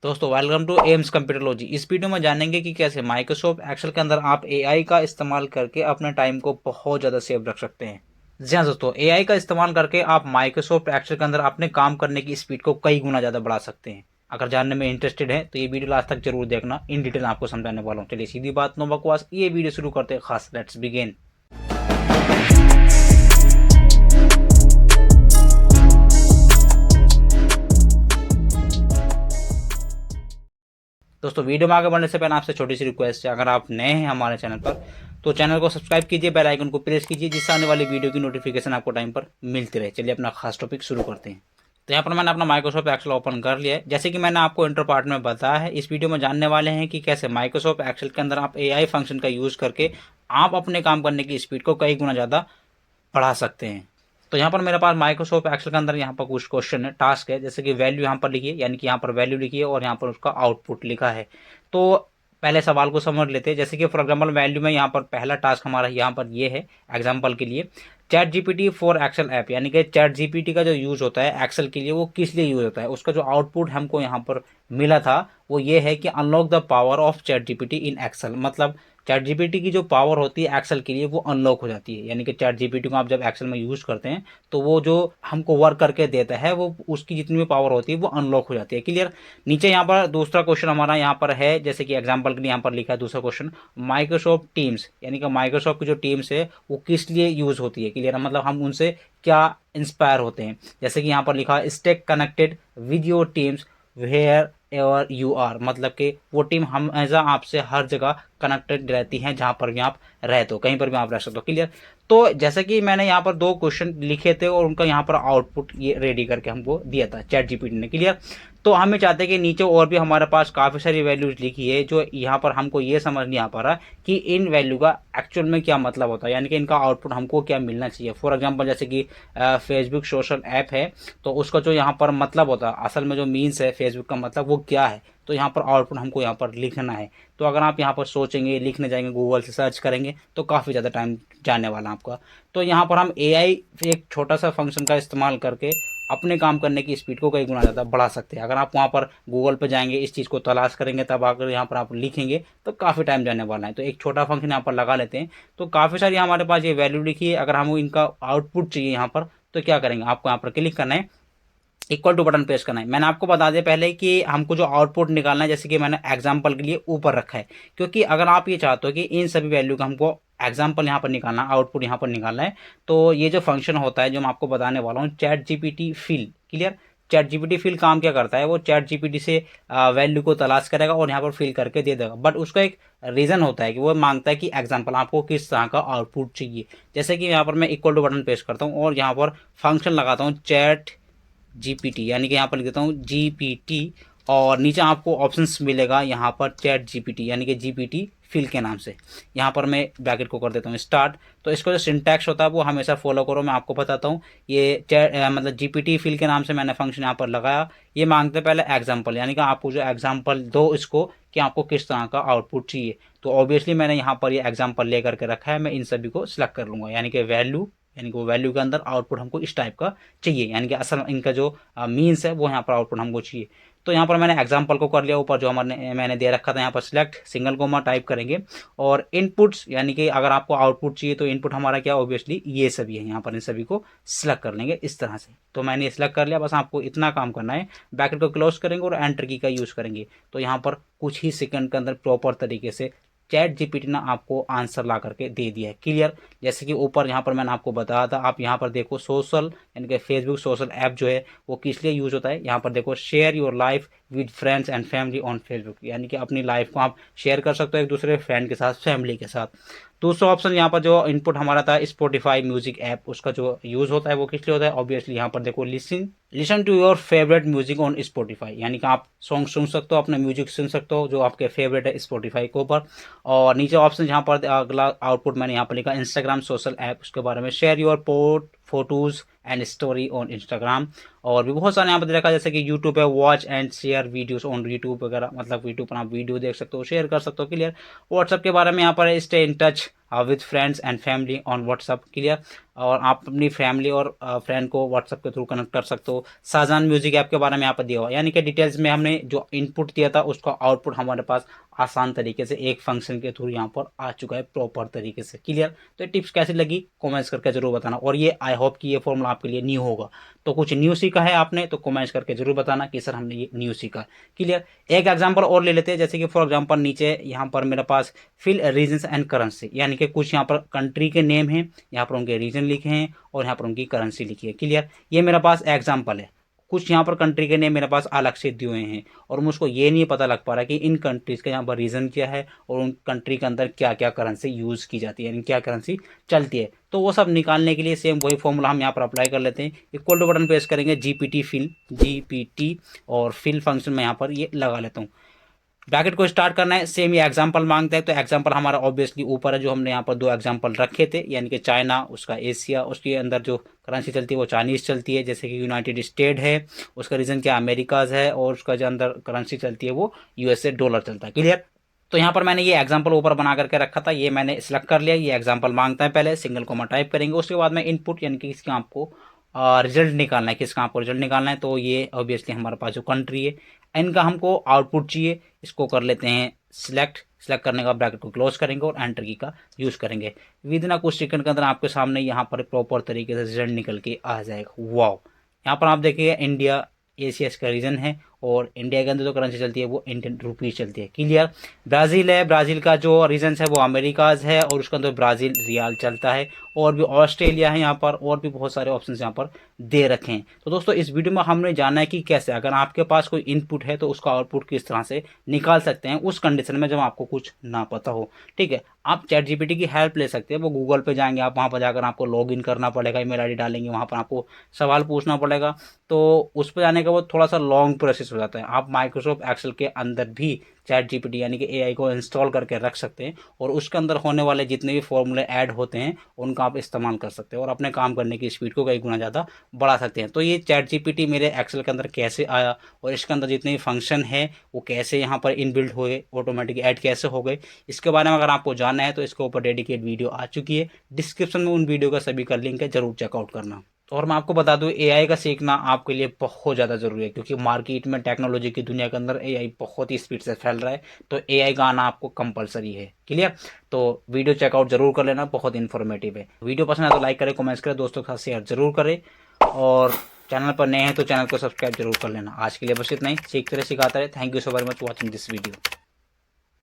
दोस्तों welcome to AIIMS कंप्यूटरलॉजी। इस video में जानेंगे कि कैसे माइक्रोसॉफ्ट एक्सेल के अंदर आप एआई का इस्तेमाल करके अपने टाइम को बहुत ज़्यादा सेव रख सकते हैं। जी हाँ दोस्तों, एआई का इस्तेमाल करके आप माइक्रोसॉफ्ट एक्सेल के अंदर अपने काम करने की स्पीड को कई गुना ज़्यादा बढ़ा सकते हैं। अगर जानने में इंटरेस्टेड है तो ये वीडियो लास्ट तक जरूर देखना, इन डिटेल आपको समझाने वाला हूँ। चलिए सीधी बात, नो बकवास, ये वीडियो शुरू करते हैं। खास लेट्स बिगिन। दोस्तों वीडियो में आगे बढ़ने से पहले आपसे छोटी सी रिक्वेस्ट है, अगर आप नए हैं हमारे चैनल पर तो चैनल को सब्सक्राइब कीजिए, बेल आइकन को प्रेस कीजिए, जिससे आने वाली वीडियो की नोटिफिकेशन आपको टाइम पर मिलती रहे। चलिए अपना खास टॉपिक शुरू करते हैं। तो यहाँ पर मैंने अपना माइक्रोसॉफ्ट एक्सेल ओपन कर लिया है। जैसे कि मैंने आपको इंटर पार्ट में बताया है, इस वीडियो में जानने वाले हैं कि कैसे माइक्रोसॉफ्ट एक्सेल के अंदर आप एआई फंक्शन का यूज़ करके आप अपने काम करने की स्पीड को कई गुना ज़्यादा बढ़ा सकते हैं। तो यहाँ पर मेरे पास माइक्रोसॉफ्ट एक्सेल के अंदर यहाँ पर कुछ क्वेश्चन है, टास्क है, जैसे कि वैल्यू यहाँ पर लिखिए, यानी कि यहाँ पर वैल्यू लिखिए और यहाँ पर उसका आउटपुट लिखा है। तो पहले सवाल को समझ लेते हैं। जैसे कि फॉर एग्जाम्पल वैल्यू में यहाँ पर पहला टास्क हमारा यहाँ पर ये है एग्जाम्पल के लिए, ChatGPT for Excel app, यानी कि चैट जीपीटी का जो यूज़ होता है एक्सेल के लिए वो किस लिए यूज़ होता है, उसका जो आउटपुट हमको यहाँ पर मिला था वो ये है कि unlock the power of ChatGPT in Excel. मतलब चैट जीपीटी की जो पावर होती है एक्सेल के लिए वो अनलॉक हो जाती है, यानी कि चैट जीपीटी को आप जब एक्सेल में यूज़ करते हैं तो वो जो हमको वर्क करके देता है वो उसकी जितनी भी पावर होती है वो अनलॉक हो जाती है। क्लियर। नीचे यहाँ पर दूसरा क्वेश्चन हमारा यहाँ पर है, जैसे कि एग्जाम्पल के लिए यहाँ पर लिखा है दूसरा क्वेश्चन, माइक्रोसॉफ्ट टीम्स, यानी कि माइक्रोसॉफ्ट की जो टीम्स है वो किस लिए यूज़ होती है। क्लियर। मतलब हम उनसे क्या इंस्पायर होते हैं। जैसे कि यहाँ पर लिखा है stay connected with your teams wherever you are, मतलब कि वो टीम हमेशा आपसे हर जगह कनेक्टेड रहती हैं जहाँ पर भी आप रहते हो, कहीं पर भी आप रह सकते हो। क्लियर। तो जैसे कि मैंने यहाँ पर दो क्वेश्चन लिखे थे और उनका यहाँ पर आउटपुट ये रेडी करके हमको दिया था चैट जीपीटी ने। क्लियर। तो हम चाहते हैं कि नीचे और भी हमारे पास काफ़ी सारी वैल्यूज लिखी है जो यहाँ पर हमको ये समझ नहीं आ पा रहा कि इन वैल्यू का एक्चुअल में क्या मतलब होता है, यानी कि इनका आउटपुट हमको क्या मिलना चाहिए। फॉर एग्जांपल जैसे कि फेसबुक सोशल ऐप है तो उसका जो यहाँ पर मतलब होता है, असल में जो मीन्स है फेसबुक का मतलब वो क्या है, तो यहाँ पर आउटपुट हमको यहाँ पर लिखना है। तो अगर आप यहाँ पर सोचेंगे, लिखने जाएंगे, गूगल से सर्च करेंगे तो काफ़ी ज़्यादा टाइम जाने वाला आपका। तो यहाँ पर हम एआई एक छोटा सा फंक्शन का इस्तेमाल करके अपने काम करने की स्पीड को कई गुना ज़्यादा बढ़ा सकते हैं। अगर आप वहाँ पर गूगल पर जाएंगे, इस चीज़ को तलाश करेंगे, तब अगर यहाँ पर आप लिखेंगे तो काफ़ी टाइम जाने वाला है। तो एक छोटा फंक्शन यहाँ पर लगा लेते हैं। तो काफ़ी सारी हमारे पास ये वैल्यू लिखी है। अगर हम इनका आउटपुट चाहिए यहाँ पर तो क्या करेंगे, आपको यहाँ पर क्लिक करना है, इक्वल टू बटन प्रेस करना है। मैंने आपको बता दिया पहले कि हमको जो आउटपुट निकालना है, जैसे कि मैंने एग्जांपल के लिए ऊपर रखा है, क्योंकि अगर आप ये चाहते हो कि इन सभी वैल्यू का हमको एग्जांपल यहाँ पर निकालना, आउटपुट यहाँ पर निकालना है, तो ये जो फंक्शन होता है जो मैं आपको बताने वाला हूँ, ChatGPT fill. Clear. ChatGPT fill काम क्या करता है, वो चैट जीपीटी से वैल्यू को तलाश करेगा और यहाँ पर फिल करके दे देगा। बट उसका एक रीज़न होता है कि वो मांगता है कि एग्जाम्पल आपको किस तरह का आउटपुट चाहिए। जैसे कि यहाँ पर मैं इक्वल टू बटन प्रेस करता हूँ और यहाँ पर फंक्शन लगाता हूँ चैट जीपीटी, यानी कि यहाँ पर लिख देता हूँ जीपीटी और नीचे आपको ऑप्शंस मिलेगा यहाँ पर चैट जीपीटी, यानी कि जीपीटी फिल के नाम से। यहाँ पर मैं ब्रैकेट को कर देता हूँ स्टार्ट। तो इसका जो सिंटैक्स होता है वो हमेशा फॉलो करो, मैं आपको बताता हूँ। ये चैट मतलब जीपीटी फिल के नाम से मैंने फंक्शन यहाँ पर लगाया। ये मांगते पहले एग्जाम्पल, यानी कि आपको जो एग्जाम्पल दो इसको कि आपको किस तरह का आउटपुट चाहिए। तो ऑब्वियसली मैंने यहाँ पर ये एग्जाम्पल लेकर के रखा है, मैं इन सभी को सिलेक्ट कर लूँगा, यानी कि वैल्यू, यानी कि वो वैल्यू के अंदर आउटपुट हमको इस टाइप का चाहिए, यानी कि असल इनका जो मीन्स है वो यहाँ पर आउटपुट हमको चाहिए। तो यहाँ पर मैंने एग्जांपल को कर लिया, ऊपर जो हमारे मैंने दे रखा था यहाँ पर सिलेक्ट सिंगल कोमा टाइप करेंगे और इनपुट्स, यानी कि अगर आपको आउटपुट चाहिए तो इनपुट हमारा क्या, ऑब्वियसली ये सभी है, यहाँ पर इन सभी को सिलेक्ट कर लेंगे इस तरह से। तो मैंने ये सिलेक्ट कर लिया, बस आपको इतना काम करना है, ब्रैकेट को क्लोज करेंगे और एंटर की का यूज़ करेंगे। तो यहाँ पर कुछ ही सेकंड के अंदर प्रॉपर तरीके से चैट जीपीटी ने आपको आंसर ला करके दे दिया है। क्लियर। जैसे कि ऊपर यहाँ पर मैंने आपको बताया था, आप यहाँ पर देखो सोशल, यानी कि फेसबुक सोशल ऐप जो है वो किस लिए यूज़ होता है, यहाँ पर देखो share your life with friends and family on Facebook, यानी कि अपनी लाइफ को आप शेयर कर सकते हो एक दूसरे फ्रेंड के साथ, फैमिली के साथ। दूसरा ऑप्शन यहाँ पर जो इनपुट हमारा था स्पॉटिफाई म्यूजिक ऐप, उसका जो यूज़ होता है वो किस लिए होता है, ऑब्वियसली यहाँ पर देखो listen to your favourite music on Spotify, यानी कि आप सॉन्ग सुन सकते हो, अपने म्यूजिक सुन सकते हो जो आपके फेवरेट है स्पॉटिफाई के ऊपर। और नीचे ऑप्शन यहाँ पर अगला आउटपुट मैंने यहाँ पर लिखा इंस्टाग्राम सोशल ऐप, उसके बारे में share your photos and story on Instagram. और भी बहुत सारे यहाँ पर दे रखा है, जैसे कि यूट्यूब है, watch and share videos on YouTube वगैरह, मतलब यूट्यूब पर आप वीडियो देख सकते हो, शेयर कर सकते हो, क्लियर। व्हाट्सअप के बारे में यहाँ पर है, stay in touch with friends and family on WhatsApp, clear. और आप अपनी फैमिली और फ्रेंड को व्हाट्सअप के थ्रू कनेक्ट कर सकते हो। शाहजहान म्यूजिक ऐप के बारे में यहाँ पर दिया हुआ, यानी कि डिटेल्स में हमने जो इनपुट दिया था उसका आउटपुट हमारे पास आसान तरीके से एक फंक्शन के थ्रू यहाँ पर आ चुका है प्रॉपर तरीके से, क्लियर। तो ये टिप्स कैसी लगी कमेंट्स करके जरूर बताना। और ये आई होप कि ये फॉर्मूला आपके लिए न्यू होगा, तो कुछ न्यू सीखा है आपने तो कमेंट्स करके जरूर बताना कि सर हमने ये न्यू सीखा, क्लियर। एक एग्जांपल और ले लेते हैं, जैसे कि फॉर एग्जांपल नीचे यहाँ पर मेरे पास फिल रीजन्स एंड करेंसी, यानी कि कुछ यहाँ पर कंट्री के नेम हैं, यहाँ पर उनके रीजन लिखे हैं और यहाँ पर उनकी करेंसी लिखी है, क्लियर। ये मेरे पास एग्जाम्पल है, कुछ यहाँ पर कंट्री के नेम मेरे पास अलग से दिए हुए हैं और मुझको ये नहीं पता लग पा रहा कि इन कंट्रीज़ का यहाँ पर रीज़न क्या है और उन कंट्री के अंदर क्या क्या करेंसी यूज़ की जाती है, यानी क्या करेंसी चलती है। तो वो सब निकालने के लिए सेम वही फॉर्मूला हम यहाँ पर अप्लाई कर लेते हैं। इक्वल टू बटन प्रेस करेंगे, जीपीटी फिल, जीपीटी और फिल फंक्शन में यहाँ पर ये लगा लेता हूँ। ब्रैकेट को स्टार्ट करना है, सेम ये एग्जांपल मांगता है, तो एग्जांपल हमारा ऑब्वियसली ऊपर है, जो हमने यहाँ पर दो एग्जांपल रखे थे, यानी कि चाइना, उसका एशिया, उसके अंदर जो करेंसी चलती है वो चाइनीज़ चलती है। जैसे कि यूनाइटेड स्टेट है, उसका रीजन क्या अमेरिकाज है, और उसका जो अंदर करेंसी चलती है वो यूएसए डॉलर चलता है, क्लियर। तो यहाँ पर मैंने ये एग्जांपल ऊपर बना करके रखा था, ये मैंने सिलेक्ट कर लिया। ये एग्जांपल मांगता है, पहले सिंगल कोमा टाइप करेंगे, उसके बाद में इनपुट यानी कि इसका आपको रिजल्ट निकालना है, किसका आपको रिजल्ट निकालना है। तो ये ऑब्वियसली हमारे पास जो कंट्री है इनका हमको आउटपुट चाहिए, इसको कर लेते हैं सिलेक्ट करने का ब्रैकेट को क्लोज करेंगे और एंटर की का यूज़ करेंगे। विद इन कुछ सेकंड के अंदर आपके सामने यहाँ पर प्रॉपर तरीके से रिजल्ट निकल के आ जाएगा। वाओ, यहाँ पर आप देखिए इंडिया एशिया का रीजन है और इंडिया के अंदर जो करेंसी चलती है वो इंडियन रुपीज चलती है, क्लियर। ब्राज़ील है, ब्राज़ील का जो रीजन है वो अमेरिकाज है और उसके अंदर ब्राज़ील रियाल चलता है। और भी ऑस्ट्रेलिया है यहाँ पर, और भी बहुत सारे ऑप्शन यहाँ पर दे रखे हैं। तो दोस्तों इस वीडियो में हमने जाना है कि कैसे अगर आपके पास कोई इनपुट है तो उसका आउटपुट किस तरह से निकाल सकते हैं उस कंडीशन में जब आपको कुछ ना पता हो, ठीक है। आप चैट जीपीटी की हेल्प ले सकते हैं, वो गूगल पे जाएंगे आप, वहाँ पर जाकर आपको लॉगिन करना पड़ेगा, ईमेल आईडी डालेंगे, वहाँ पर आपको सवाल पूछना पड़ेगा, तो उस पर जाने का वो थोड़ा सा लॉन्ग प्रोसेस हो जाता है। आप माइक्रोसॉफ्ट एक्सेल के अंदर भी चैट जीपीटी यानी कि एआई को इंस्टॉल करके रख सकते हैं और उसके अंदर होने वाले जितने भी फॉर्मूले ऐड होते हैं उनका आप इस्तेमाल कर सकते हैं और अपने काम करने की स्पीड को कई गुना ज़्यादा बढ़ा सकते हैं। तो ये चैट जीपीटी मेरे एक्सेल के अंदर कैसे आया और इसके अंदर जितने भी फंक्शन है वो कैसे यहाँ पर इनबिल्ट हो गए, ऑटोमेटिक ऐड कैसे हो गए, इसके बारे में अगर आपको जानना है तो इसके ऊपर डेडिकेट वीडियो आ चुकी है, डिस्क्रिप्शन में उन वीडियो का सभी का लिंक है, जरूर चेकआउट करना। और मैं आपको बता दूं एआई का सीखना आपके लिए बहुत ज़्यादा ज़रूरी है, क्योंकि मार्केट में टेक्नोलॉजी की दुनिया के अंदर एआई बहुत ही स्पीड से फैल रहा है, तो एआई का आना आपको कंपलसरी है, क्लियर। तो वीडियो चेकआउट जरूर कर लेना, बहुत इन्फॉर्मेटिव है। वीडियो पसंद है तो लाइक करें, कमेंट्स करें, दोस्तों के साथ शेयर जरूर करें और चैनल पर नए हैं तो चैनल को सब्सक्राइब जरूर कर लेना। आज के लिए बस इतना ही, सीखते रहे सिखाते रहे। Thank you so very much watching this video.